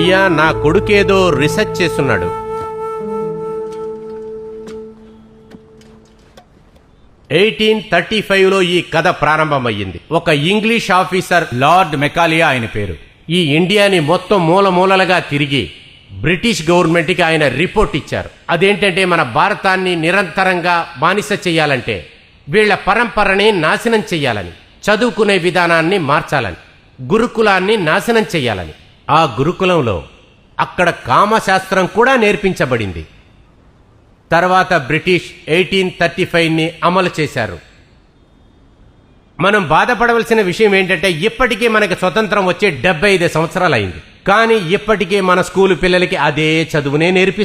అయ్యా, నా కొడుకేదో రీసెర్చ్ చేస్తున్నాడు. 1835లో ఈ కథ ప్రారంభమయ్యింది. ఒక ఇంగ్లీష్ ఆఫీసర్, లార్డ్ మెకాలియా ఆయన పేరు. ఈ ఇండియాని మొత్తం మూలమూలలుగా తిరిగి బ్రిటిష్ గవర్నమెంట్కి ఆయన రిపోర్ట్ ఇచ్చారు. అదేంటంటే, మన భారతాన్ని నిరంతరంగా బానిస చెయ్యాలంటే వీళ్ల పరంపరని నాశనం చెయ్యాలని, చదువుకునే విధానాన్ని మార్చాలని, గురుకులాన్ని నాశనం చెయ్యాలని. ఆ గురుకులంలో అక్కడ కామశాస్త్రం కూడా నేర్పించబడింది. తర్వాత బ్రిటిష్ 1835ని అమలు చేశారు. మనం బాధపడవలసిన విషయం ఏంటంటే, ఇప్పటికీ మనకి స్వతంత్రం వచ్చే 75 సంవత్సరాలు అయింది. కానీ ఇప్పటికీ మన స్కూలు పిల్లలకి అదే చదువునే నేర్పి